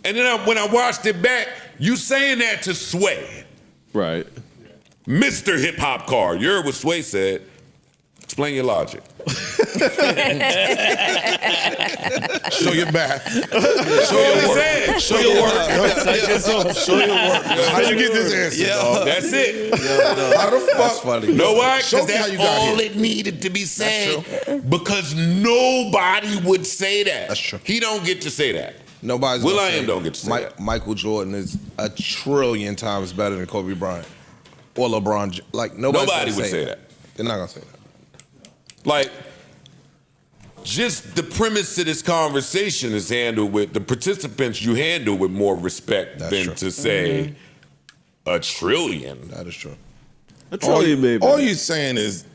And then when I watched it back, you saying that to Sway. Right. Mr. Hip Hop Card. You heard what Sway said. Explain your logic. Show your math. Show your work. Show your work. Show your work. How'd you get this answer? Dog? That's it. How the fuck? That's funny. You know why? Show Because me how that's you got all here. it needed to be said. Because nobody would say that. That's true. He don't get to say that. Nobody's gonna Will.I.Am say don't get to say that. Michael Jordan is a trillion times better than Kobe Bryant or LeBron. Like nobody would say that. They're not gonna say that. Like, just the premise of this conversation is handled with, the participants you handle with more respect That's than true. to say a trillion. That is true. A trillion, maybe. All you're saying is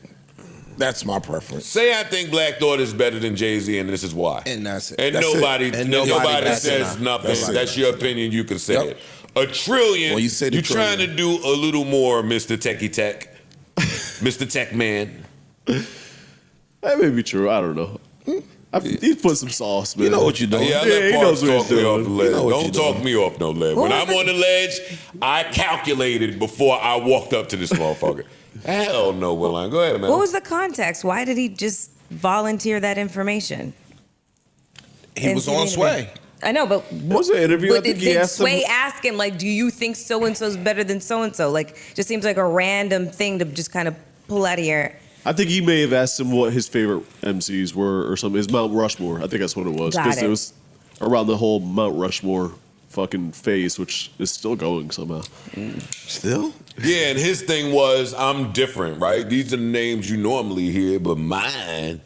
that's my preference. Say I think Black Thought is better than Jay-Z and this is why. And that's it. And That's nobody, it. And nobody that's says it. nothing. That's it. That's your opinion. You can say Yep. it. A trillion. Well, you say the you're trying to trillion. do a little more, Mr. Techie Tech, Mr. Tech Man. That may be true. I don't know. He put some sauce, man. You know what you're doing. Yeah, I Yeah, let he Parks knows what talk he's me off doing. the ledge. You know what Don't you're talk doing. me off no ledge. When I'm on the ledge, I calculated before I walked up to this motherfucker. Hell no, Will.I.Am. Go ahead, man. What was the context? Why did he just volunteer that information? He was on Sway. I know, but It was an interview. I But think did, he did asked him. Sway ask him, like, do you think so-and-so's better than so-and-so? Like, just seems like a random thing to just kind of pull out of your... I think he may have asked him what his favorite MCs were or something. His Mount Rushmore. I think that's what it was. Got it. It was around the whole Mount Rushmore fucking phase, which is still going somehow. Still? Yeah, and his thing was, I'm different, right? These are the names you normally hear, but mine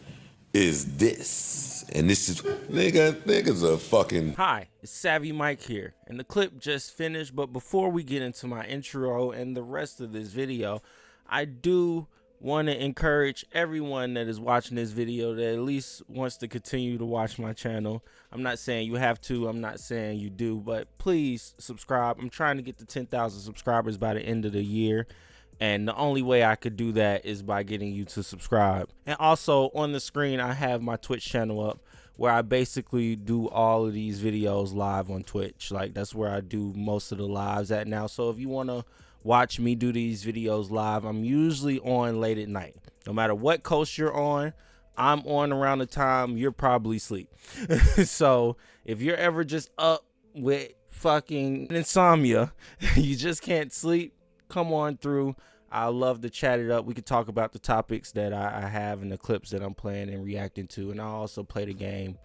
is this. And this is, niggas are fucking... Hi, it's Savvy Mike here, and the clip just finished, but before we get into my intro and the rest of this video, I do want to encourage everyone that is watching this video that at least wants to continue to watch my channel. I'm not saying you have to, I'm not saying you do, but please subscribe. I'm trying to get to 10,000 subscribers by the end of the year, and the only way I could do that is by getting you to subscribe. And also on the screen, I have my Twitch channel up where I basically do all of these videos live on Twitch. Like, that's where I do most of the lives at now. So if you want to watch me do these videos live, I'm usually on late at night. No matter what coast you're on, I'm on around the time you're probably asleep. So if you're ever just up with fucking insomnia, you just can't sleep, come on through. I love to chat it up. We could talk about the topics that I have and the clips that I'm playing and reacting to. And I'll also play the game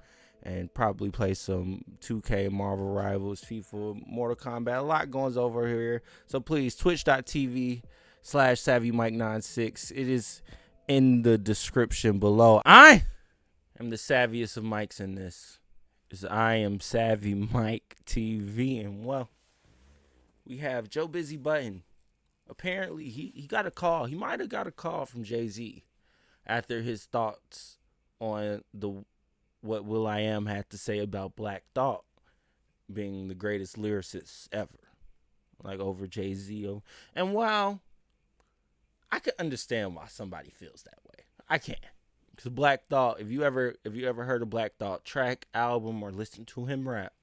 and probably play some 2K, Marvel Rivals, FIFA, Mortal Kombat. A lot goes over here. So please, twitch.tv/SavvyMike96. It is in the description below. I am the savviest of mics in this. I am Savvy Mike TV. And well, we have Joe Busy Budden. Apparently, he got a call. He might have got a call from Jay-Z after his thoughts on what Will.I.Am had to say about Black Thought being the greatest lyricist ever, like over Jay-Z. And while I can understand why somebody feels that way, I can, because Black Thought, if you ever heard of Black Thought track, album, or listen to him rap,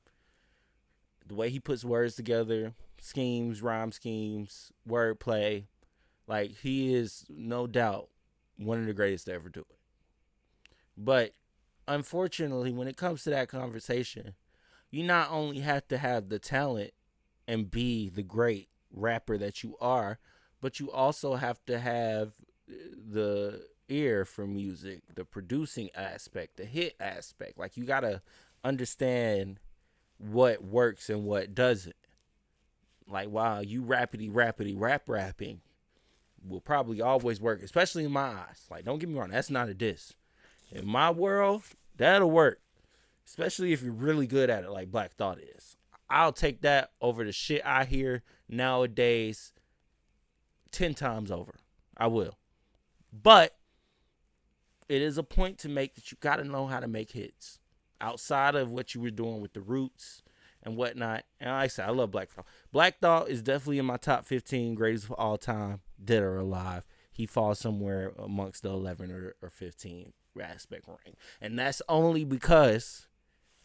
the way he puts words together, schemes, rhyme schemes, wordplay, like, he is no doubt one of the greatest to ever do it. But unfortunately, when it comes to that conversation, you not only have to have the talent and be the great rapper that you are, but you also have to have the ear for music, the producing aspect, the hit aspect. Like, you gotta understand what works and what doesn't. Like, wow, you rapping will probably always work, especially in my eyes. Like, don't get me wrong, that's not a diss. In my world, that'll work, especially if you're really good at it like Black Thought is. I'll take that over the shit I hear nowadays 10 times over. I will. But it is a point to make that you got to know how to make hits outside of what you were doing with the Roots and whatnot. And like I said, I love Black Thought. Black Thought is definitely in my top 15 greatest of all time, dead or alive. He falls somewhere amongst the 11 or 15 aspect ring. And that's only because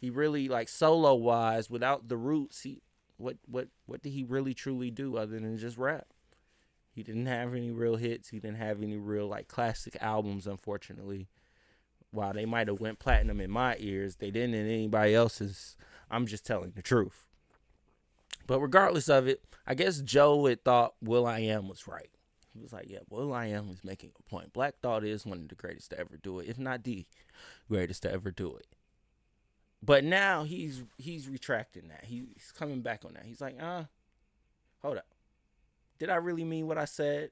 He really like solo wise, without the roots, what did he really truly do other than just rap? He didn't have any real hits. He didn't have any real like classic albums, unfortunately. While they might have went platinum in my ears, they didn't in anybody else's. I'm just telling the truth. But regardless of it, I guess Joe had thought Will.I.Am was right. He was like, yeah, Will.I.Am was making a point. Black Thought is one of the greatest to ever do it, if not the greatest to ever do it. But now he's retracting that. He's coming back on that. He's like, hold up. Did I really mean what I said?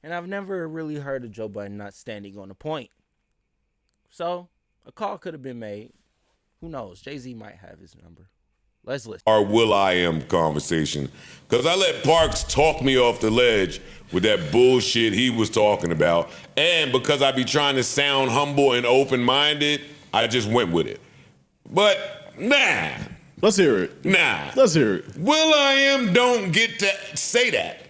And I've never really heard of Joe Budden not standing on a point. So a call could have been made. Who knows? Jay-Z might have his number. Let's listen. Our Will.I.Am conversation. Because I let Parks talk me off the ledge with that bullshit he was talking about. And because I be trying to sound humble and open-minded, I just went with it. But nah. Let's hear it. Nah. Let's hear it. Will.I.Am don't get to say that.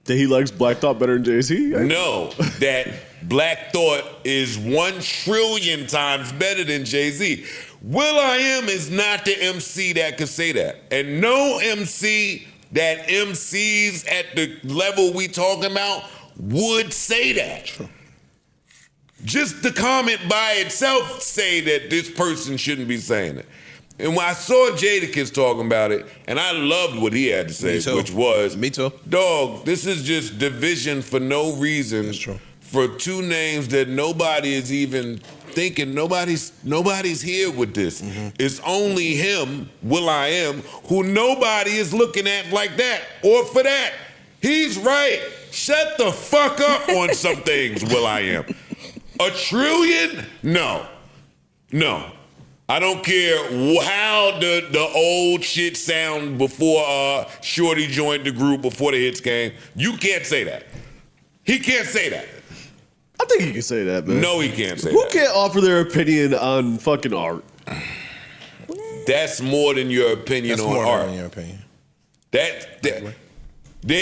That he likes Black Thought better than Jay-Z? No, that Black Thought is 1 trillion times better than Jay-Z. Will.I.Am is not the MC that could say that. And no MC that MCs at the level we talking about would say that. True. Just the comment by itself say that this person shouldn't be saying it. And when I saw Jadakiss talking about it, and I loved what he had to say, which was, Me too. dog, this is just division for no reason. That's true. For 2 names that nobody is even thinking. Nobody's here with this. Mm-hmm. It's only him, Will.I.Am, who nobody is looking at like that or for that. He's right. Shut the fuck up on some things, Will.I.Am. 1 trillion? No. I don't care how the old shit sound before Shorty joined the group, before the hits came. You can't say that. He can't say that. I think he can say that, man. No, he can't say Who that. can't offer their opinion on fucking art? That's more than your opinion That's on more art. than your opinion. That there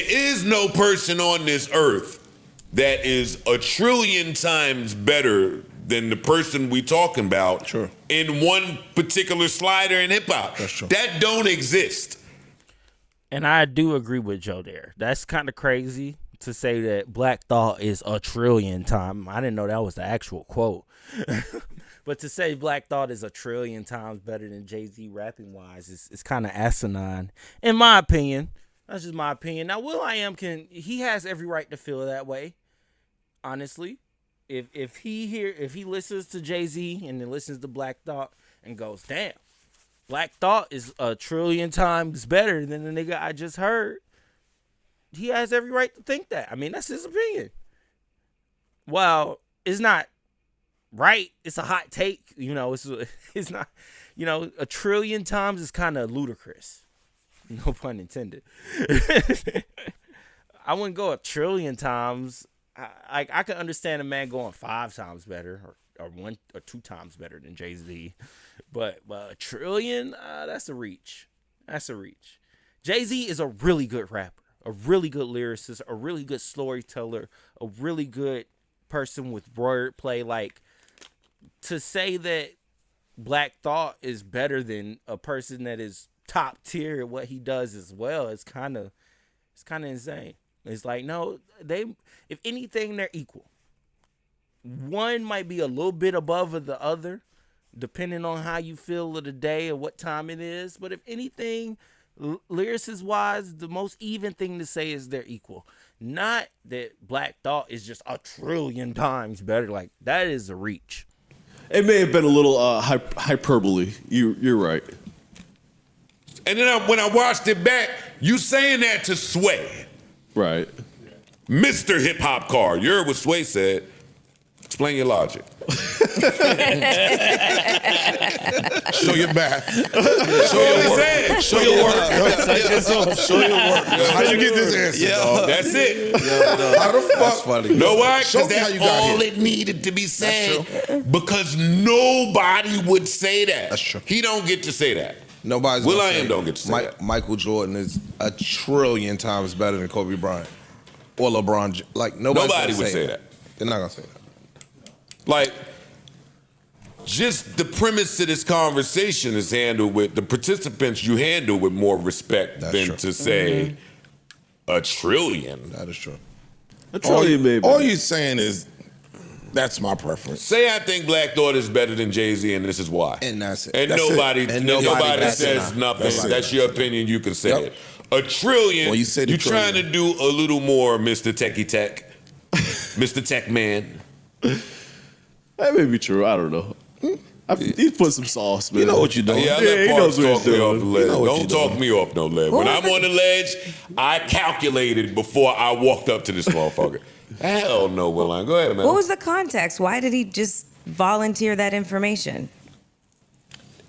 is no person on this earth that is 1 trillion times better than the person we talking about. Sure. In one particular slider in hip hop. That's true. That don't exist. And I do agree with Joe there. That's kind of crazy to say that Black Thought is 1 trillion times. I didn't know that was the actual quote. But to say Black Thought is 1 trillion times better than Jay-Z rapping wise is kind of asinine, in my opinion. That's just my opinion. Now, Will.I.Am he has every right to feel that way. Honestly, if he listens to Jay-Z and then listens to Black Thought and goes, damn, Black Thought is 1 trillion times better than the nigga I just heard, he has every right to think that. I mean, that's his opinion. Well, it's not right. It's a hot take. You know, it's not, 1 trillion times is kind of ludicrous. No pun intended. I wouldn't go 1 trillion times. I could understand a man going 5 times better or 1 or 2 times better than Jay-Z. But 1 trillion, that's a reach. That's a reach. Jay-Z is a really good rapper, a really good lyricist, a really good storyteller, a really good person with wordplay. Like, to say that Black Thought is better than a person that is top tier at what he does as well, it's kind of insane. It's like, no, if anything, they're equal. One might be a little bit above the other, depending on how you feel of the day or what time it is. But if anything, lyricist-wise, the most even thing to say is they're equal. Not that Black Thought is just 1 trillion times better. Like, that is a reach. It may have been a little hyperbole. You're right. And then when I watched it back, you saying that to Sway. Right. Mr. Hip Hop Car. You heard what Sway said. Explain your logic. Show your math. Show your work. Show your work. Show your work. How you get this answer, dog? That's it. How the fuck? That's funny. Know why? Show Because me how that's you got all here. it needed to be said. Because nobody would say that. That's true. He don't get to say that. Nobody's Will.I.Am gonna say don't get to say that. Michael Jordan is 1 trillion times better than Kobe Bryant or LeBron. Like nobody would say that. They're not gonna say that. Like, just the premise of this conversation is handled with the participants. You handle with more respect That's than true. to say a trillion. That is true. A trillion, maybe. All you're saying is that's my preference. Say I think Black Thought is better than Jay-Z, and this is why. And that's it. And That's it. nobody, And nobody that's says it. nothing. That's it. That's your opinion. You can say Yep. it. A trillion. Well, you said a you're trying to trillion. do a little more, Mr. Techie Tech, Mr. Tech Man. That may be true. I don't know. He put some sauce, man. You know what you're doing. Yeah, I Yeah, let he Parks knows what talk he's me off doing. the ledge. You know what Don't you're talk doing. me off no ledge. When I'm on the ledge, I calculated before I walked up to this motherfucker. Hell no, Will.I.Am. Go ahead, man. What was the context? Why did he just volunteer that information?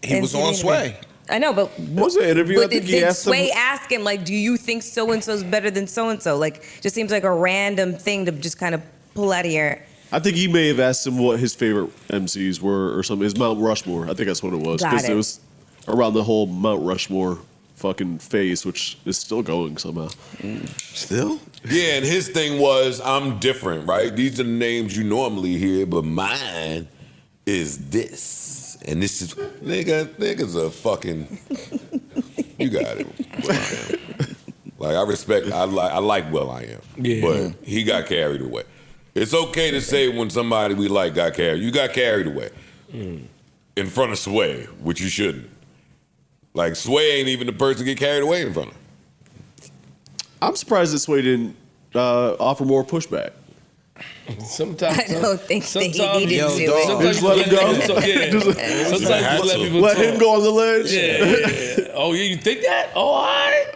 He And was see on the Sway. interview? I know, but was an interview. I But think did, he did asked him. Sway ask him like, "Do you think so and so's better than so and so?" Like, just seems like a random thing to just kind of pull out of your. I think he may have asked him what his favorite MCs were or something. His Mount Rushmore. I think that's what it was. Got it. It was around the whole Mount Rushmore fucking phase, which is still going somehow. Still? Yeah, and his thing was, I'm different, right? These are the names you normally hear, but mine is this. And this is, niggas are fucking, you got it. Will.I.Am. Like, I like Will.I.Am. Yeah. But he got carried away. It's okay to say when somebody we like got carried. You got carried away in front of Sway, which you shouldn't. Like, Sway ain't even the person to get carried away in front of. I'm surprised that Sway didn't offer more pushback. Sometimes I don't think that he sometimes- needed Yo, to. dog. Sometimes Just let him go. Yeah. Sometimes you let people Let talk. him go on the ledge. Yeah. Oh, you think that? Oh, all right.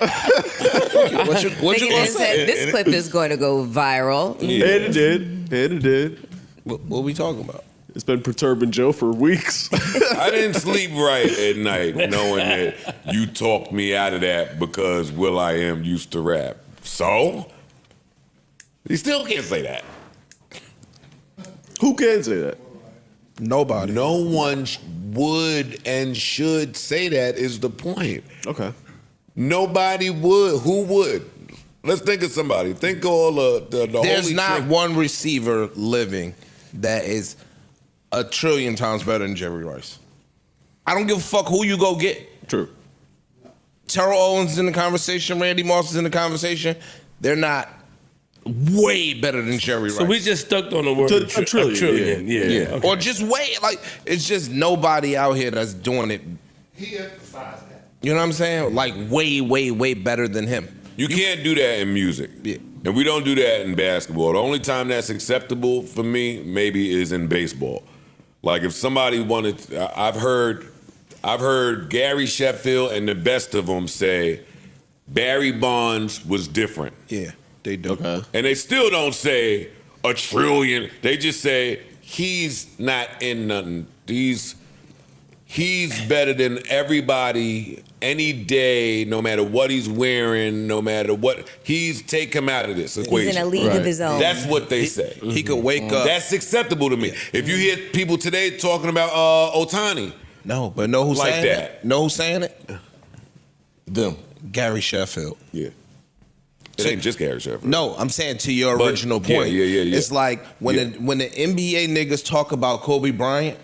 What you Thinking gonna it say? said, this clip is going to go viral. And it did. And it did. What we talking about? It's been perturbing Joe for weeks. I didn't sleep right at night knowing that you talked me out of that because Will.I.Am used to rap. So? He still can't say that. Who can say that? Nobody. No one would and should say that is the point. Okay. Nobody would. Who would? Let's think of somebody. Think of all the There's holy not trick- one receiver living that is a trillion times better than Jerry Rice. I don't give a fuck who you go get. True. Terrell Owens is in the conversation. Randy Moss is in the conversation. They're not way better than Jerry Rice. So we just stuck on the word To a trillion, Yeah. yeah. Okay. Or just way like it's just nobody out here that's doing it. He emphasized that. You know what I'm saying? Like way better than him. You can't do that in music. Yeah. And we don't do that in basketball. The only time that's acceptable for me maybe is in baseball. Like if somebody wanted, I've heard Gary Sheffield and the best of them say Barry Bonds was different. Yeah, they do. Okay. And they still don't say a trillion. They just say he's not in nothing. He's better than everybody any day, no matter what he's wearing, no matter what. Take him out of this equation. He's in a league of his own. That's what they say. He could wake up. That's acceptable to me. If you hear people today talking about Otani, No, but know who's Like saying that. it? Know who's saying it? Them. Gary Sheffield. yeah, it ain't just Gary Sheffield. No, I'm saying to your But, original yeah, point. yeah. It's like when Yeah. when the NBA niggas talk about Kobe Bryant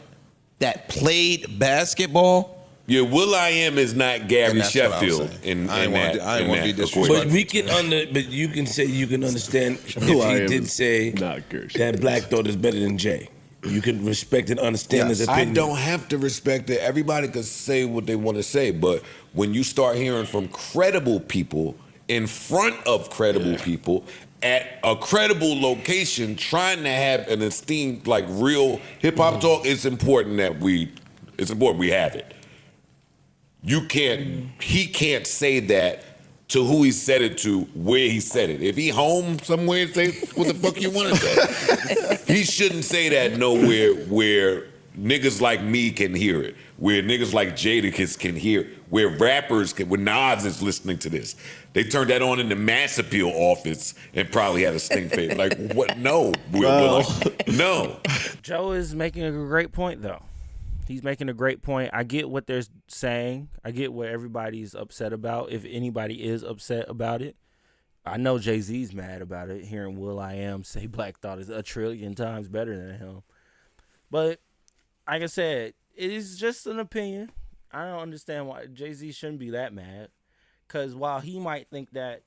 that played basketball. Yeah, Will.I.Am is not Gary And that's what I was Sheffield saying. in I ain't wanna that. do- I ain't in wanna that be disrespectful. equation. But we can but you can say you can understand if Will.I.Am he did is say not Gary that Black Thought is better than Jay. You can respect and understand his I opinion. don't have to respect it. Everybody can say what they want to say, but when you start hearing from credible people in front of credible people at a credible location, trying to have an esteemed, like real hip hop talk, it's important that we have it. He can't say that to who he said it to, where he said it. If he home somewhere, say what the fuck you want to say. He shouldn't say that nowhere where niggas like me can hear it, where niggas like Jadakiss can hear it, where rappers can, when Nas is listening to this. They turned that on in the Mass Appeal office and probably had a stink face. Like, what? No. No. Joe is making a great point, though. He's making a great point. I get what they're saying. I get what everybody's upset about, if anybody is upset about it. I know Jay-Z's mad about it, hearing Will.I.Am say Black Thought is a trillion times better than him. But like I said, it is just an opinion. I don't understand why Jay-Z shouldn't be that mad. Because while he might think that,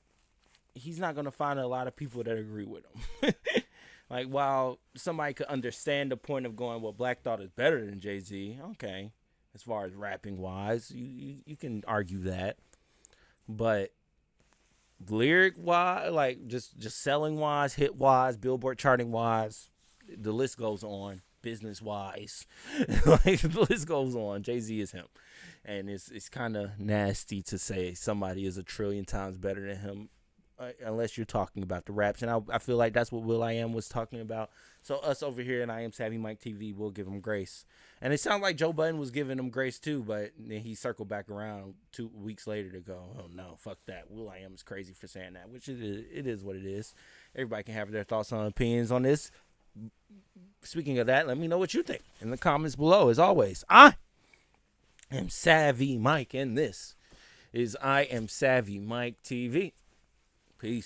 he's not going to find a lot of people that agree with him. Like, while somebody could understand the point of going, well, Black Thought is better than Jay-Z, okay, as far as rapping-wise, you can argue that. But lyric-wise, like, just selling-wise, hit-wise, Billboard charting-wise, the list goes on. Business-wise, like, the list goes on. Jay-Z is him. And it's kind of nasty to say somebody is a trillion times better than him, unless you're talking about the raps. And I feel like that's what Will.I.Am was talking about. So us over here in I Am Savvy Mike TV will give him grace. And it sounds like Joe Budden was giving him grace too, but then he circled back around 2 weeks later to go, oh no, fuck that. Will.I.Am is crazy for saying that, which it is what it is. Everybody can have their thoughts and opinions on this. Speaking of that, let me know what you think in the comments below. As always, I am Savvy Mike, and this is I Am Savvy Mike TV. Peace.